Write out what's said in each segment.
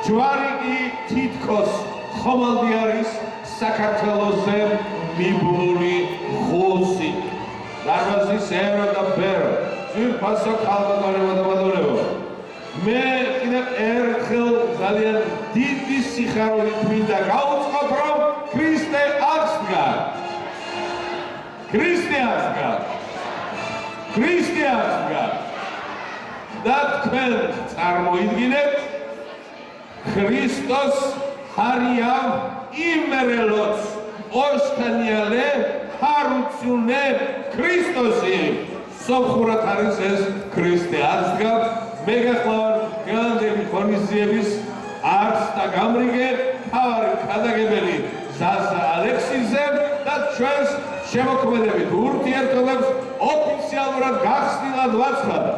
ჯვარი კი თითქოს ხომალდი არის საქართველოზე მიბლული ხუსი. დარბაზის ერო და ბერო, ძვირფასო ქალბატონებო და ბატონებო. მე კიდევ ერთხელ ძალიან დიდი სიხარულით მინდა გავუწყოთ, რომ ქრისტე აღსდგა. ქრისტე აღსდგა. ქრისტე აღსდგა. და თქვენ წარმოიდგინეთ ქრისტოს ჰარიამ იმერელოც ოშთანიალე ჰარუცუნე ქრისტოსი სოფხურად არის ეს ქრისტე აღსდგა. მე გახლავარ გალანდელი ღონისძიების არც და გამრიგე მთავარი ქადაგებელი ზაზა ალექსიძე და ჩვენს შემოქმედებით ურთიერთობებს ოფიციალურად გახსნილად ვაცხადა.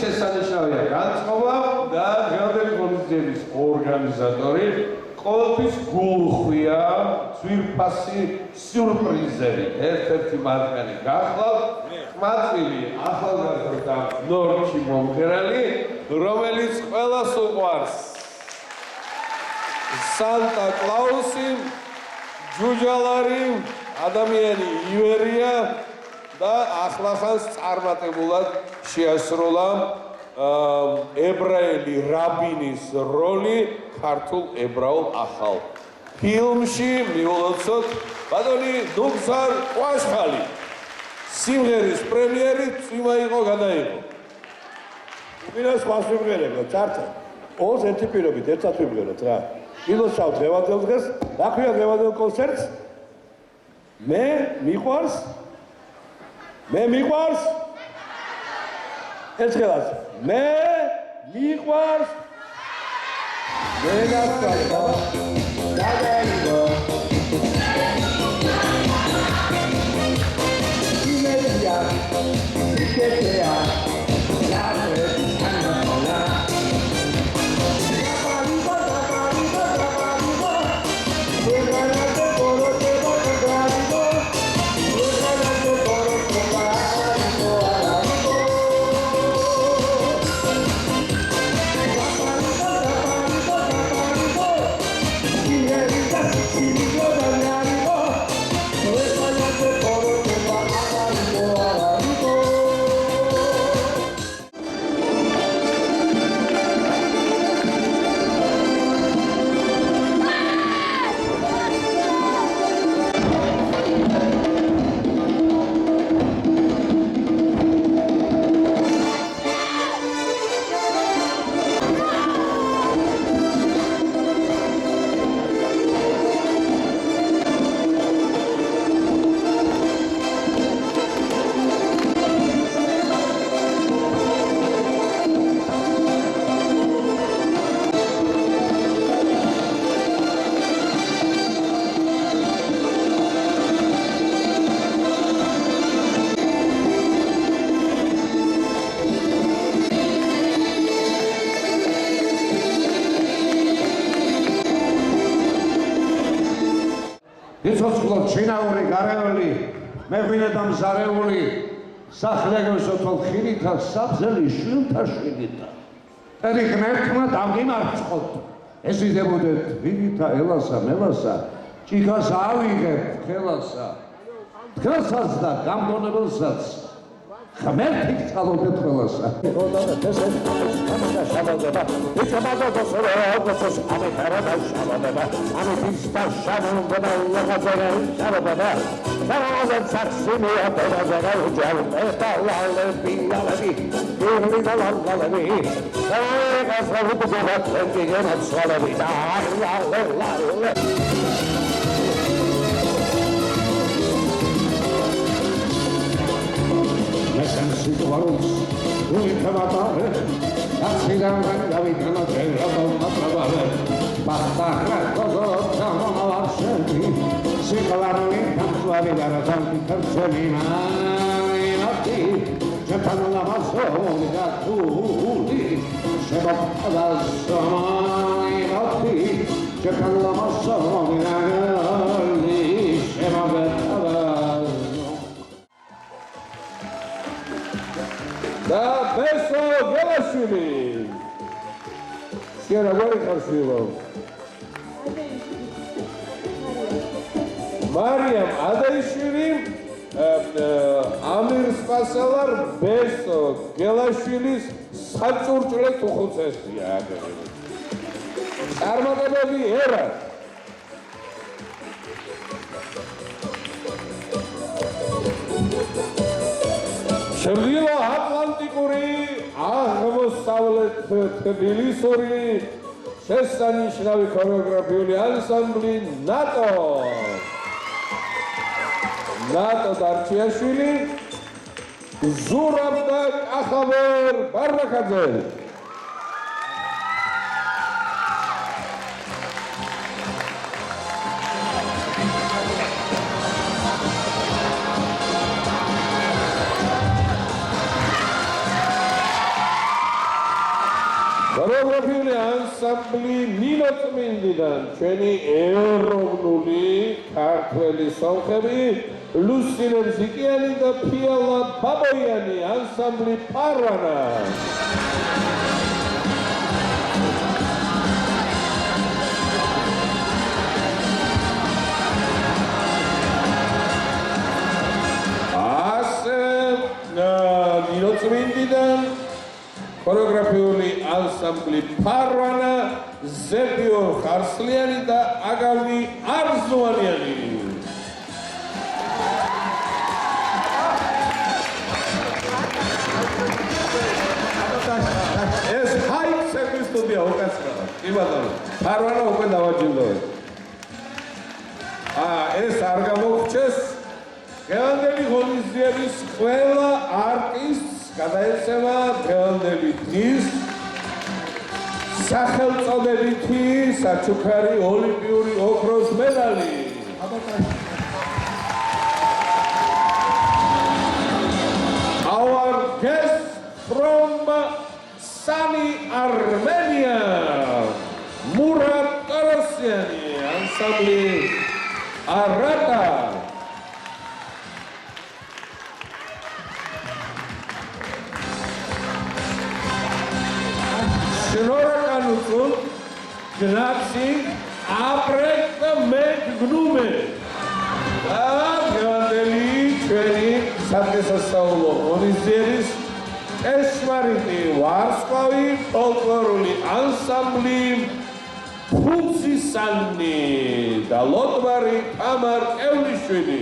შესანიშნავია განწყობა და დღევანდელი ღონისძიების ორგანიზატორი ყოველთვის გულხვია ძვირფასი სიურპრიზები. ერთ-ერთი მათგანი გახლავთ ყმაწვილი ახალგაზრდა ნორჩი მომღერალი, რომელიც ყველას უყვარს. სანტა კლაუსი, ჯუჯალარი, ადამიანი ივერია და ახლახანს წარმატებულად შეასრულა ებრაელი რაბინის როლი ქართულ ებრაულ ახალ ფილმში მიულოცოთ ბატონი ნუგზარ ყვაშხალი. სიმღერის პრემიერი წვიმა იყო გადაიღო. უპირას მასვიმღერებო, წართა. ორს ერთი პირობით ერთად ვიმღეროთ რა. ილოცავ დღევანდელ დღეს, რა ქვია დღევანდელ კონცერტს? მე მიყვარს ერთხელაც მე მიყვარს მენასწავლო დაგაიგო იმედია იქეთეა ლავრე თანაოლა Give me იცოცხლო ჩინაური გარეული მეღვინე და მზარეული სახლეგოსო თოლხინითა საბზელი შვილთა შვილითა ერი ღმერთმა დამგიმარცხოთ ეს იდებოდეთ ვიგითა ელასა მელასა ჭიქას ავიღებთ ხელასა დღესაც და გამგონებელსაც ღმერთი გწალოდეთ ყველასა სიყვარულს უითამატავე დაციდან გავიტანა ძერადალმა ტრაბალე ბახტარა გოგოთა მომავარშები სიყვარული დამწვარი გარათანკი ქერცელი მაინათი ჩემთან ლამაზონი და თული შემოყავასო მაინათი ჩემთან ლამაზონი და თული შემოყავასო და ბესო გელაშვილი შენ როგორი ხარ შვილო მარიამ ადაიშვილი ამირ სპასალარ ბესო გელაშვილის საწურჭლე უხუცესია წარმატებები ერა შემდგიო ატლანტიკური აღმოსავლეთ თბილისური შესანიშნავი ქორეოგრაფიული ანსამბლი ნატო დარჩიაშვილი ზურაბ და კახაბერ ბარნაკაძე ქორეოგრაფიული ანსამბლი ნინო წმინდიდან ჩვენი ეროვნული ქართველი სომხები ლუსინე მზიკიანი და ფიალა ბაბოიანი ანსამბლი პარვანა ნინო წმინდიდან ქორეოგრაფიული ანსამბლი პარვანა ზებიორ ხარსლიანი და აგავი არზუანიანი ეს ჰაიქსების სტუდია უკაცრავად კი ბატონო პარვანა უკვე დავაჯილდოვეთ ეს არ გამოგრჩეს დღევანდელი ღონისძიების ყველა არტისტს გადაეცემა დღევანდელი დღის სახელწოდებითი საჩუქარი ოლიმპიური ოქროს მედალი. Our guest from sunny Armenia, Murat Tarasiani, ensemble Arata. Շնորհակալություն գնացին ապրեք մեկ գնում է գանդելի չերի սատեսասաուլով ունիզերիս էշմարիտի վարսկավի պոլկորուլի անսամբլի փունցի սաննի դալոտվարի կամար էվնիշվիլի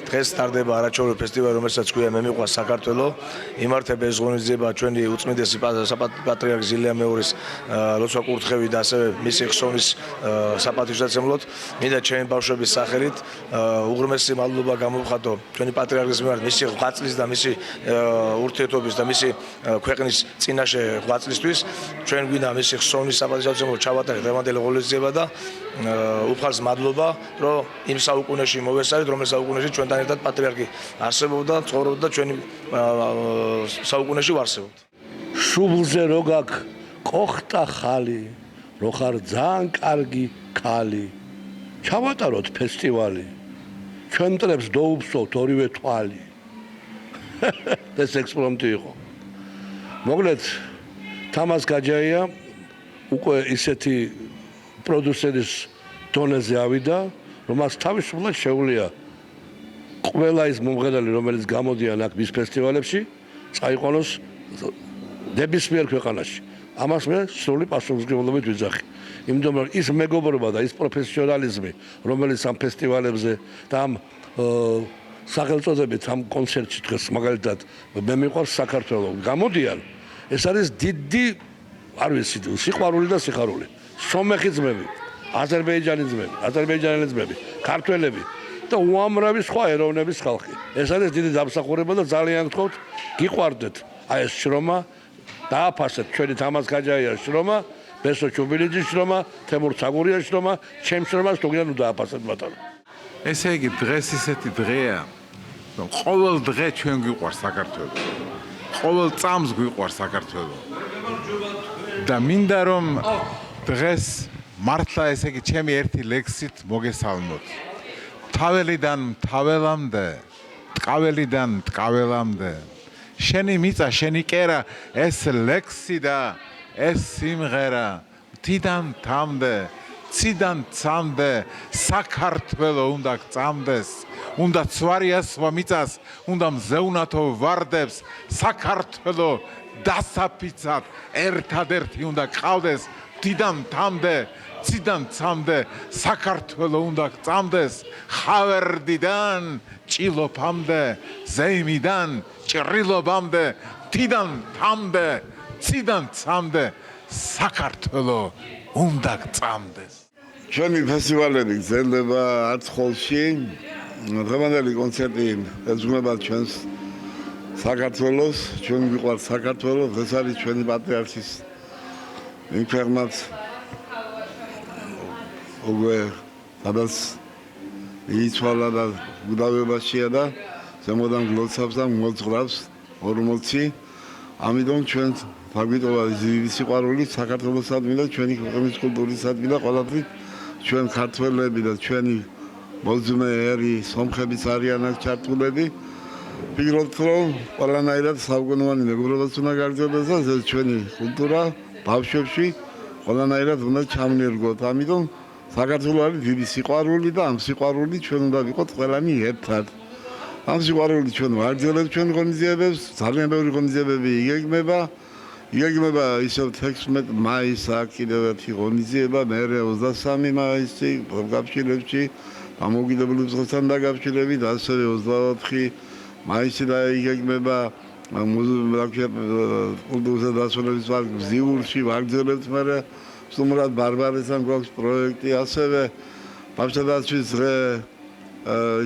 დღეს ტარდება არაჩვეულებრივი ფესტივალი, რომელსაც ქვია მე მიყვარს საქართველო. იმართება ეს ღონისძიება ჩვენი უწმიდესი პატრიარქ ზილია მეორის ლოცვა კურთხევით და ასევე მისი ხსოვნის საპატივსაცემლოდ. მინდა ჩემი ბავშვების სახელით უღრმესი მადლობა გამოვხატო ჩვენი პატრიარქის მიმართ მისი ღვაწლის და მისი ურთიერთობის და მისი ქვეყნის წინაშე ღვაწლისთვის. ჩვენ გვინდა მისი ხსოვნის საპატივსაცემლოდ ჩავატარეთ დღევანდელი ღონისძიება და უფალს მადლობა, რომ იმ საუკუნეში მოვესწარით, რომელ საუკუნეში ჩვენთან ერთად პატრიარქი არსებობდა, ცხოვრობდა და ჩვენი საუკუნეში ვარსებობთ. შუბლზე რო გაქ კოხტა ხალი, რო ხარ ძალიან კარგი ქალი. ჩავატაროთ ფესტივალი. ჩვენ მტრებს დაუფსოთ ორივე თვალი. ეს ექსპრომტი იყო. მოკლედ თამას გაჯაია უკვე ისეთი პროდიუსერის დონეზე ავიდა, რომ მას თავისუფლად შეუძლია ყველა ის მომღერალი, რომელიც გამოდიან აქ მის ფესტივალებში, წაიყვანოს ნებისმიერ ქვეყანაში. ამას მე სრული პასუხისმგებლობით ვიძახი. იმიტომ რომ ის მეგობრობა და ის პროფესიონალიზმი, რომელიც ამ ფესტივალებზე და ამ სახელწოდებით ამ კონცერტში დღეს მაგალითად მე მიყვარს საქართველო გამოდიან, ეს არის დიდი, არ ვიცი, სიყვარული და სიხარული. სომეხი ძმები, აზერბაიჯანელი ძმები, ქართველები და უამრავი სხვა ეროვნების ხალხი. ეს არის დიდი დამსახურება და ძალიან გთხოვთ, გიყვარდეთ აი ეს შრომა, დააფასეთ ჩვენი თამას გაჯაიას შრომა, ბესო ჩუბილიძის შრომა, თემურ ცაგურიას შრომა, ჩემ შრომას თუ გინდა დააფასეთ ბატონო. ესე იგი დღეს ისეთი დღეა, რომ ყოველ დღე ჩვენ გვიყვარს საქართველო. ყოველ წამს გვიყვარს საქართველო. და მინდა რომ დღეს მართლა ესე იგი ჩემი ერთი ლექსით მოგესალმოთ. თაველიდან თაველამდე, ტყაველიდან ტყაველამდე. შენი მიწა, შენი კერა, ეს ლექსი და ეს სიმღერა, თიდან თამდე, ციდან ცამდე, საქართველო უნდა გწამდეს, უნდა ცვარიასვა მიწას, უნდა მზეუნათო ვარდებს, საქართველო დასაფიცად ერთადერთი უნდა გყავდეს, თიდან თამდე, ციდან ცამდე, საქართველო უნდა გწამდეს, ხავერდიდან ჭილოფამდე, ზეიმიდან ჭრილობამდე, თიდან თამდე, ციდან ცამდე, საქართველო უნდა გწამდეს. ჩვენი ფესტივალები გრძელდება არცხოვში. დღევანდელი კონცერტი ეძღვნება ჩვენს საქართველოს, ჩვენ გვიყვარს საქართველო, დღეს არის ჩვენი პატრიარქის იმფერმაც უკვე სადაც იცვალა და გუდავებაშია და ზემოდან გლოცავს და მოძღვრავს 40. ამიტომ ჩვენ დაგვიტოვა დიდი სიყვარული საქართველოსადმი და ჩვენი ქვეყნის კულტურისადმი და ყველაფრით ჩვენ ქართველები და ჩვენი მოძმეერი სომხებიც არიან აქ ჩართულები. ვფიქრობთ, რომ ყველანაირად საუკუნოვანი მეგობრობაც უნდა გაგრძელდეს და ეს ჩვენი კულტურა ბავშვებში ყველანაირად უნდა ჩამნერგოთ. ამიტომ საქართველო არის დიდი სიყვარული და ამ სიყვარულით ჩვენ უნდა ვიყოთ ყველანი ერთად. ამ სიყვარულით ჩვენ ვაგრძელებთ ჩვენ ღონისძიებებს, ძალიან ბევრი ღონისძიებები იგეგმება ისევ 16 მაისს აქ კიდევ ერთი ღონისძიება, მერე 23 მაისში პროგრამებში დამოუკიდებლობის დღესთან დაკავშირებით, ასევე 24 მაისში და იგეგმება კულტურისა და დასვენების პარკ მზიურში ვაგრძელებთ მერე სტუმრად ბარბარესთან გვაქვს პროექტი, ასევე ბავშვთა-დაცვის დღე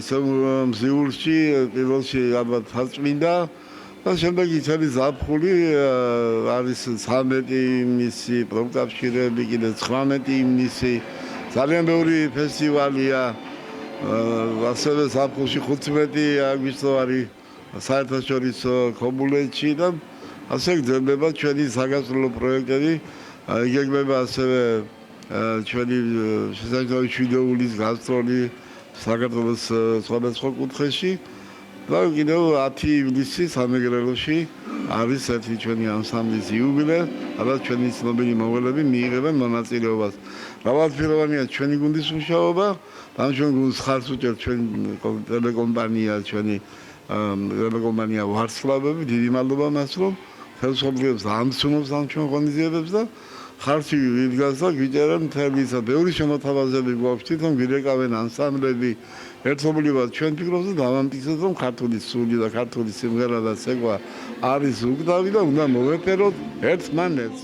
ისევ მზიურში პირველში ალბათ თარწმინდა და შემდეგი წელი ზაფხული არის 13 ივნისი პროგრამები, კიდე 19 ივნისი ძალიან ბევრი ფესტივალია, ასევე ზაფხულში 15 აგვისტო არის საერთაშორისო ქობულეთში და ასე გრძელდება ჩვენი საგასტროლო პროექტები. იგეგმება ასევე ჩვენი შესაძლებელი შვიდეულის გასტროლი საქართველოს სხვადასხვა კუთხეში და კიდევ 10 ივნისში სამეგრელოში არის ერთი ჩვენი ანსამბლის იუბილე, სადაც ჩვენი ცნობილი მომღერლები მიიღებენ მონაწილეობას. მრავალფეროვანია ჩვენი გუნდის მუშაობა, და ჩვენ გუნდს ხარს უჭერთ ჩვენი ტელეკომპანია ვარსკვლავები, დიდი მადლობა მას, რომ ხელმძღვანელობს ამცნობს ამ ჩვენ ღონისძიებებს და ხარში ვიდგას და გიჭერენ მთელი ისა. ბევრი შემოთავაზები გვაქვს, თვითონ გვირეკავენ ანსამბლები. ერთობლივად ჩვენ ფიქრობთ და დავამტკიცოთ, რომ ქართული სული და ქართული სიმღერა და ცეკვა არის უკდავი და უნდა მოვეფეროთ ერთმანეთს.